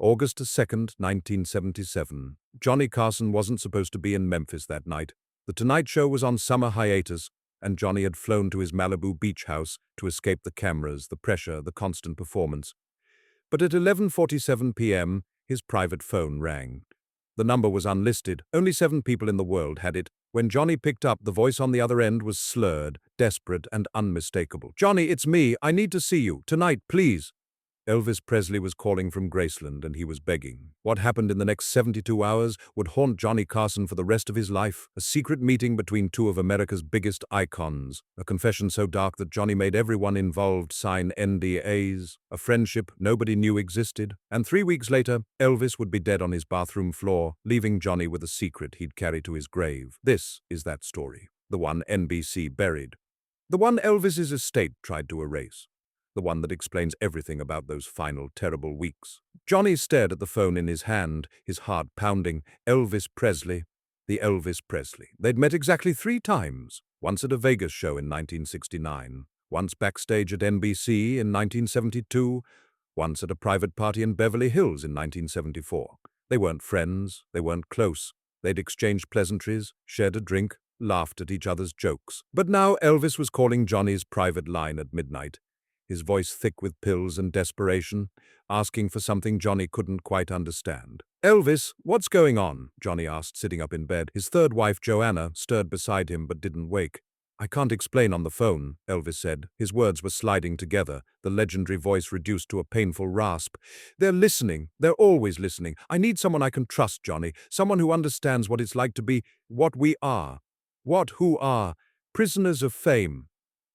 August 2nd, 1977. Johnny Carson wasn't supposed to be in Memphis that night. The Tonight Show was on summer hiatus, and Johnny had flown to his Malibu beach house to escape the cameras, the pressure, the constant performance. But at 11:47 p.m., his private phone rang. The number was unlisted. Only 7 people in the world had it. When Johnny picked up, the voice on the other end was slurred, desperate, and unmistakable. "Johnny, it's me. I need to see you. Tonight, please." Elvis Presley was calling from Graceland, and he was begging. What happened in the next 72 hours would haunt Johnny Carson for the rest of his life. A secret meeting between two of America's biggest icons. A confession so dark that Johnny made everyone involved sign NDAs. A friendship nobody knew existed. And 3 weeks later, Elvis would be dead on his bathroom floor, leaving Johnny with a secret he'd carry to his grave. This is that story. The one NBC buried. The one Elvis's estate tried to erase. The one that explains everything about those final terrible weeks. Johnny stared at the phone in his hand, his heart pounding. Elvis Presley. The Elvis Presley. They'd met exactly 3 times. Once at a Vegas show in 1969. Once backstage at NBC in 1972. Once at a private party in Beverly Hills in 1974. They weren't friends. They weren't close. They'd exchanged pleasantries, shared a drink, laughed at each other's jokes. But now Elvis was calling Johnny's private line at midnight. His voice thick with pills and desperation, asking for something Johnny couldn't quite understand. "Elvis, what's going on?" Johnny asked, sitting up in bed. His third wife, Joanna, stirred beside him but didn't wake. "I can't explain on the phone," Elvis said. His words were sliding together, the legendary voice reduced to a painful rasp. "They're listening. They're always listening. I need someone I can trust, Johnny. Someone who understands what it's like to be what we are. Who are. Prisoners of fame."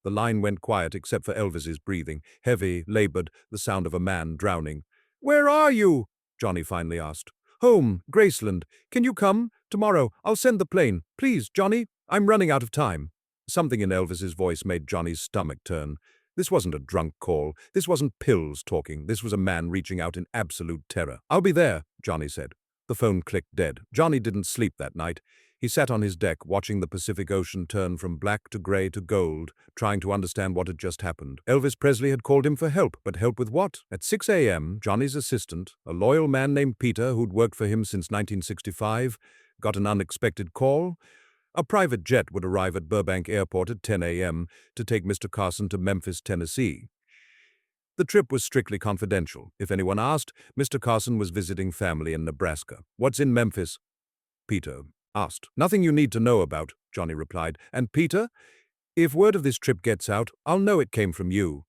The line went quiet except for Elvis's breathing, heavy, labored, the sound of a man drowning. "Where are you?" Johnny finally asked. "Home, Graceland. Can you come? Tomorrow. I'll send the plane. Please, Johnny. I'm running out of time." Something in Elvis's voice made Johnny's stomach turn. This wasn't a drunk call. This wasn't pills talking. This was a man reaching out in absolute terror. "I'll be there," Johnny said. The phone clicked dead. Johnny didn't sleep that night. He sat on his deck, watching the Pacific Ocean turn from black to gray to gold, trying to understand what had just happened. Elvis Presley had called him for help, but help with what? At 6 a.m., Johnny's assistant, a loyal man named Peter who'd worked for him since 1965, got an unexpected call. A private jet would arrive at Burbank Airport at 10 a.m. to take Mr. Carson to Memphis, Tennessee. The trip was strictly confidential. If anyone asked, Mr. Carson was visiting family in Nebraska. "What's in Memphis?" Peter asked. "Nothing you need to know about," Johnny replied. "And Peter, if word of this trip gets out, I'll know it came from you."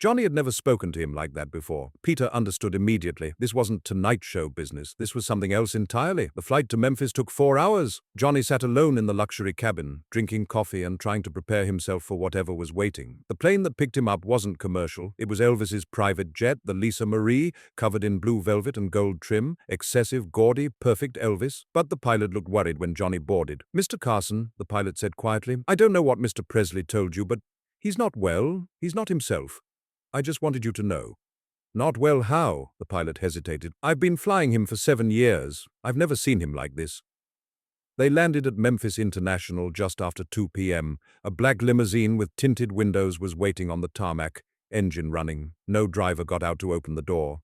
Johnny had never spoken to him like that before. Peter understood immediately. This wasn't Tonight Show business. This was something else entirely. The flight to Memphis took 4 hours. Johnny sat alone in the luxury cabin, drinking coffee and trying to prepare himself for whatever was waiting. The plane that picked him up wasn't commercial. It was Elvis's private jet, the Lisa Marie, covered in blue velvet and gold trim. Excessive, gaudy, perfect Elvis. But the pilot looked worried when Johnny boarded. "Mr. Carson," the pilot said quietly, "I don't know what Mr. Presley told you, but he's not well. He's not himself. I just wanted you to know." "Not well how?" The pilot hesitated. "I've been flying him for 7 years. I've never seen him like this." They landed at Memphis International just after 2 p.m. A black limousine with tinted windows was waiting on the tarmac, engine running. No driver got out to open the door.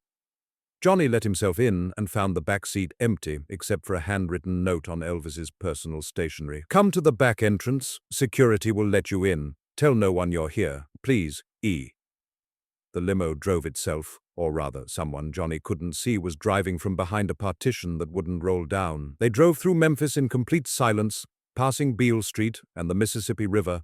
Johnny let himself in and found the back seat empty except for a handwritten note on Elvis's personal stationery. "Come to the back entrance. Security will let you in. Tell no one you're here. Please, E." The limo drove itself, or rather, someone Johnny couldn't see was driving from behind a partition that wouldn't roll down. They drove through Memphis in complete silence, passing Beale Street and the Mississippi River,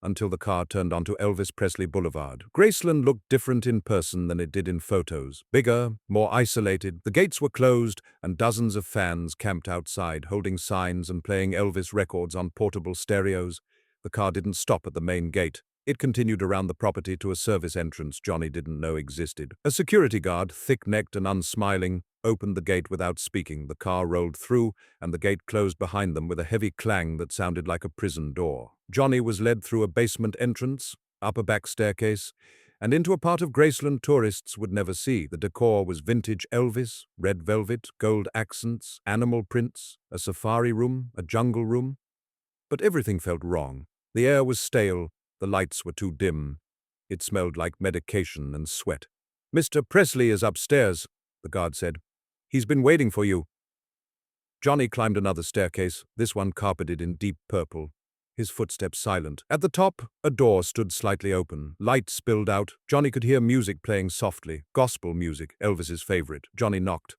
until the car turned onto Elvis Presley Boulevard. Graceland looked different in person than it did in photos. Bigger, more isolated. The gates were closed, and dozens of fans camped outside, holding signs and playing Elvis records on portable stereos. The car didn't stop at the main gate. It continued around the property to a service entrance Johnny didn't know existed. A security guard, thick-necked and unsmiling, opened the gate without speaking. The car rolled through, and the gate closed behind them with a heavy clang that sounded like a prison door. Johnny was led through a basement entrance, up a back staircase, and into a part of Graceland tourists would never see. The decor was vintage Elvis, red velvet, gold accents, animal prints, a safari room, a jungle room. But everything felt wrong. The air was stale. The lights were too dim. It smelled like medication and sweat. "Mr. Presley is upstairs," the guard said. "He's been waiting for you." Johnny climbed another staircase, this one carpeted in deep purple. His footsteps silent. At the top, a door stood slightly open. Light spilled out. Johnny could hear music playing softly. Gospel music, Elvis's favorite. Johnny knocked.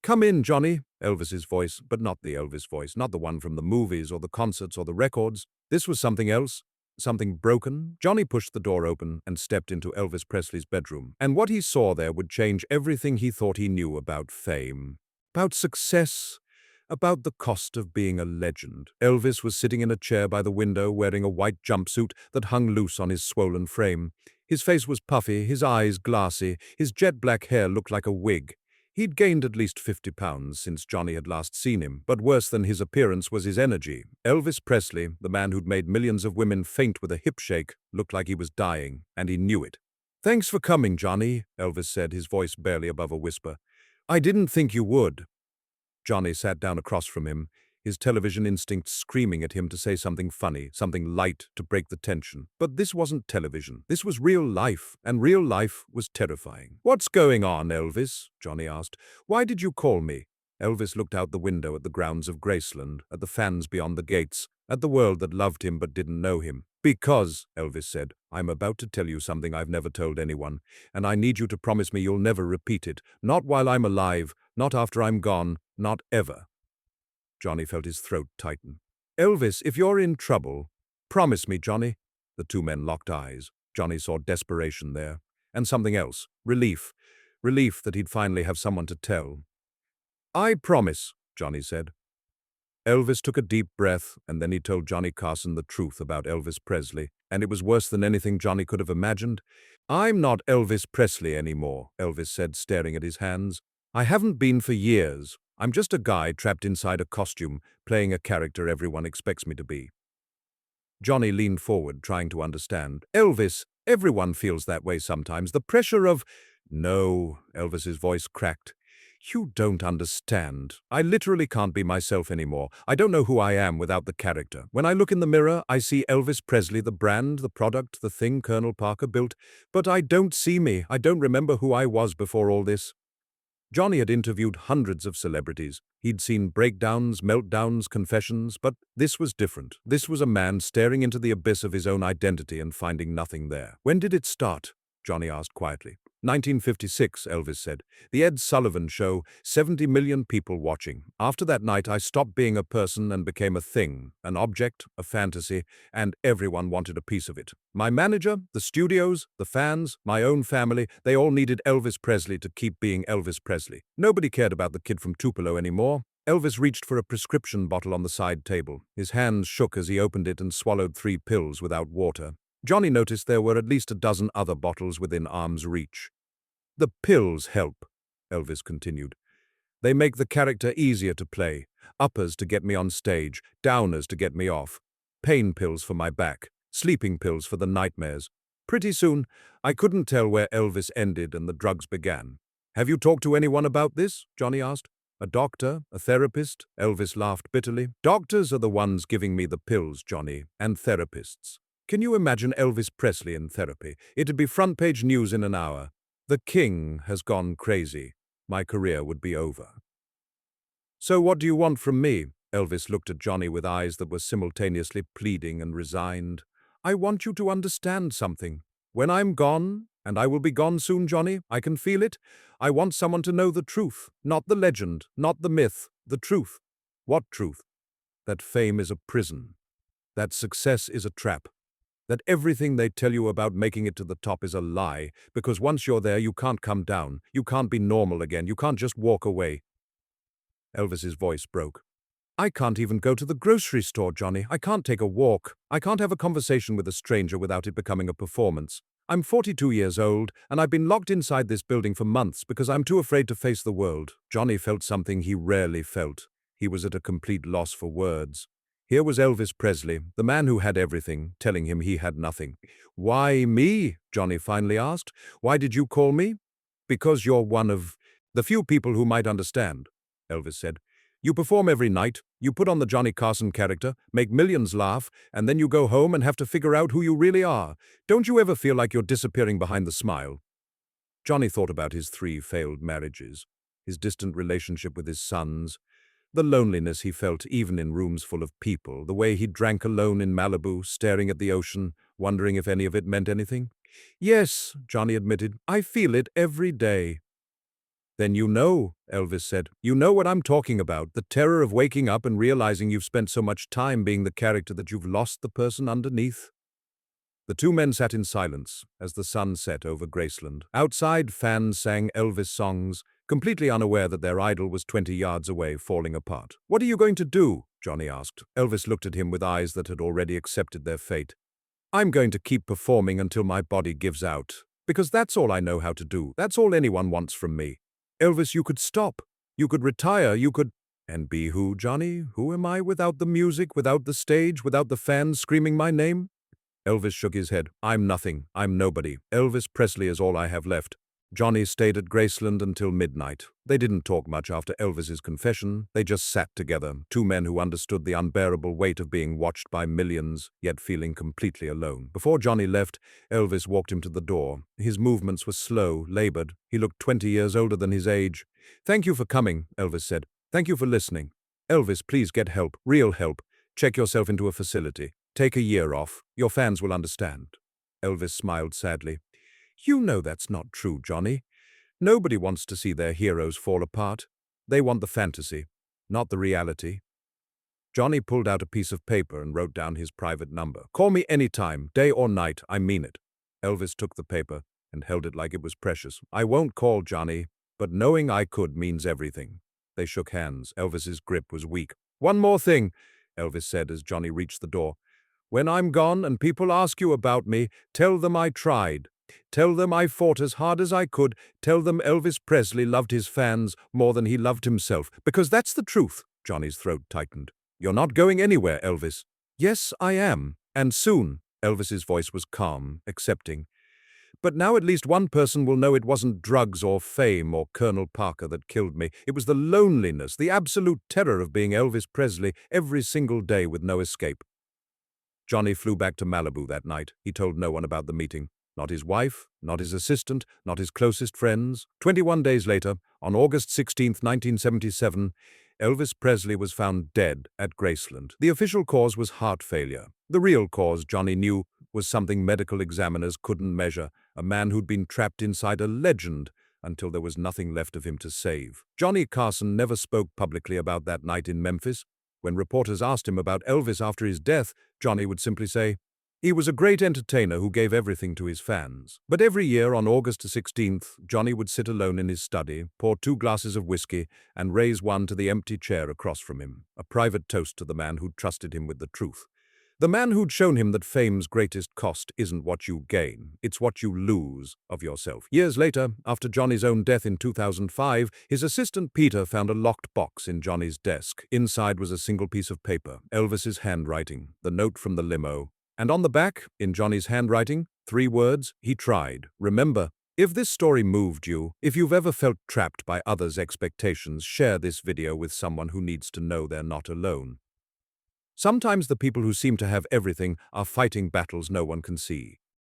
"Come in, Johnny," Elvis's voice, but not the Elvis voice, not the one from the movies or the concerts or the records. This was something else. Something broken? Johnny pushed the door open and stepped into Elvis Presley's bedroom. And what he saw there would change everything he thought he knew about fame, about success, about the cost of being a legend. Elvis was sitting in a chair by the window wearing a white jumpsuit that hung loose on his swollen frame. His face was puffy, his eyes glassy, his jet black hair looked like a wig. He'd gained at least 50 pounds since Johnny had last seen him, but worse than his appearance was his energy. Elvis Presley, the man who'd made millions of women faint with a hip shake, looked like he was dying, and he knew it. "Thanks for coming, Johnny," Elvis said, his voice barely above a whisper. "I didn't think you would." Johnny sat down across from him, his television instinct screaming at him to say something funny, something light to break the tension. But this wasn't television. This was real life, and real life was terrifying. "What's going on, Elvis?" Johnny asked. "Why did you call me?" Elvis looked out the window at the grounds of Graceland, at the fans beyond the gates, at the world that loved him but didn't know him. "Because," Elvis said, "I'm about to tell you something I've never told anyone, and I need you to promise me you'll never repeat it. Not while I'm alive, not after I'm gone, not ever." Johnny felt his throat tighten. "Elvis, if you're in trouble, promise me, Johnny." The two men locked eyes. Johnny saw desperation there, and something else, relief. Relief that he'd finally have someone to tell. "I promise," Johnny said. Elvis took a deep breath, and then he told Johnny Carson the truth about Elvis Presley, and it was worse than anything Johnny could have imagined. "I'm not Elvis Presley anymore," Elvis said, staring at his hands. "I haven't been for years. I'm just a guy trapped inside a costume, playing a character everyone expects me to be." Johnny leaned forward, trying to understand. "Elvis, everyone feels that way sometimes. The pressure of—" "No," Elvis's voice cracked. "You don't understand. I literally can't be myself anymore. I don't know who I am without the character. When I look in the mirror, I see Elvis Presley, the brand, the product, the thing Colonel Parker built. But I don't see me. I don't remember who I was before all this." Johnny had interviewed hundreds of celebrities. He'd seen breakdowns, meltdowns, confessions, but this was different. This was a man staring into the abyss of his own identity and finding nothing there. "When did it start?" Johnny asked quietly. 1956, Elvis said. "The Ed Sullivan Show, 70 million people watching. After that night, I stopped being a person and became a thing, an object, a fantasy, and everyone wanted a piece of it. My manager, the studios, the fans, my own family, they all needed Elvis Presley to keep being Elvis Presley. Nobody cared about the kid from Tupelo anymore." Elvis reached for a prescription bottle on the side table. His hands shook as he opened it and swallowed 3 pills without water. Johnny noticed there were at least a dozen other bottles within arm's reach. "The pills help," Elvis continued. "They make the character easier to play. Uppers to get me on stage, downers to get me off. Pain pills for my back, sleeping pills for the nightmares. Pretty soon, I couldn't tell where Elvis ended and the drugs began." "Have you talked to anyone about this?" Johnny asked. "A doctor? A therapist?" Elvis laughed bitterly. "Doctors are the ones giving me the pills, Johnny, and therapists. Can you imagine Elvis Presley in therapy? It'd be front-page news in an hour. 'The king has gone crazy.' My career would be over." "So what do you want from me?" Elvis looked at Johnny with eyes that were simultaneously pleading and resigned. "I want you to understand something. When I'm gone, and I will be gone soon, Johnny, I can feel it, I want someone to know the truth. Not the legend, not the myth, the truth." "What truth?" "That fame is a prison. That success is a trap. That everything they tell you about making it to the top is a lie, because once you're there, you can't come down. You can't be normal again. You can't just walk away." Elvis's voice broke. "I can't even go to the grocery store, Johnny. I can't take a walk. I can't have a conversation with a stranger without it becoming a performance. I'm 42 years old, and I've been locked inside this building for months because I'm too afraid to face the world." Johnny felt something he rarely felt. He was at a complete loss for words. Here was Elvis Presley, the man who had everything, telling him he had nothing. "Why me?" Johnny finally asked. "Why did you call me?" "Because you're one of the few people who might understand," Elvis said. "You perform every night, you put on the Johnny Carson character, make millions laugh, and then you go home and have to figure out who you really are. Don't you ever feel like you're disappearing behind the smile?" Johnny thought about his 3 failed marriages. his distant relationship with his sons, the loneliness he felt even in rooms full of people, the way he drank alone in Malibu, staring at the ocean, wondering if any of it meant anything. "Yes," Johnny admitted, "I feel it every day." "Then you know," Elvis said. "You know what I'm talking about, the terror of waking up and realizing you've spent so much time being the character that you've lost the person underneath." The two men sat in silence as the sun set over Graceland. Outside, fans sang Elvis songs, completely unaware that their idol was 20 yards away, falling apart. "What are you going to do?" Johnny asked. Elvis looked at him with eyes that had already accepted their fate. "I'm going to keep performing until my body gives out, because that's all I know how to do. That's all anyone wants from me." "Elvis, you could stop. You could retire. You could—" "And be who, Johnny? Who am I without the music, without the stage, without the fans screaming my name?" Elvis shook his head. "I'm nothing. I'm nobody. Elvis Presley is all I have left." Johnny stayed at Graceland until midnight. They didn't talk much after Elvis's confession. They just sat together, two men who understood the unbearable weight of being watched by millions, yet feeling completely alone. Before Johnny left, Elvis walked him to the door. His movements were slow, labored. He looked 20 years older than his age. "Thank you for coming," Elvis said. "Thank you for listening. Elvis, please get help, real help. Check yourself into a facility. Take a year off. Your fans will understand." Elvis smiled sadly. "You know that's not true, Johnny. Nobody wants to see their heroes fall apart. They want the fantasy, not the reality." Johnny pulled out a piece of paper and wrote down his private number. "Call me any time, day or night, I mean it." Elvis took the paper and held it like it was precious. "I won't call, Johnny, but knowing I could means everything." They shook hands. Elvis's grip was weak. "One more thing," Elvis said as Johnny reached the door. "When I'm gone and people ask you about me, tell them I tried. Tell them I fought as hard as I could. Tell them Elvis Presley loved his fans more than he loved himself. Because that's the truth." Johnny's throat tightened. "You're not going anywhere, Elvis." "Yes, I am. And soon." Elvis's voice was calm, accepting. "But now at least one person will know it wasn't drugs or fame or Colonel Parker that killed me. It was the loneliness, the absolute terror of being Elvis Presley every single day with no escape." Johnny flew back to Malibu that night. He told no one about the meeting. Not his wife, not his assistant, not his closest friends. 21 days later, on August 16, 1977, Elvis Presley was found dead at Graceland. The official cause was heart failure. The real cause, Johnny knew, was something medical examiners couldn't measure, a man who'd been trapped inside a legend until there was nothing left of him to save. Johnny Carson never spoke publicly about that night in Memphis. When reporters asked him about Elvis after his death, Johnny would simply say, "He was a great entertainer who gave everything to his fans." But every year on August 16th, Johnny would sit alone in his study, pour 2 glasses of whiskey, and raise one to the empty chair across from him, a private toast to the man who'd trusted him with the truth. The man who'd shown him that fame's greatest cost isn't what you gain, it's what you lose of yourself. Years later, after Johnny's own death in 2005, his assistant Peter found a locked box in Johnny's desk. Inside was a single piece of paper, Elvis's handwriting, the note from the limo. And on the back, in Johnny's handwriting, 3 words, "He tried. Remember." If this story moved you, if you've ever felt trapped by others' expectations, share this video with someone who needs to know they're not alone. Sometimes the people who seem to have everything are fighting battles no one can see.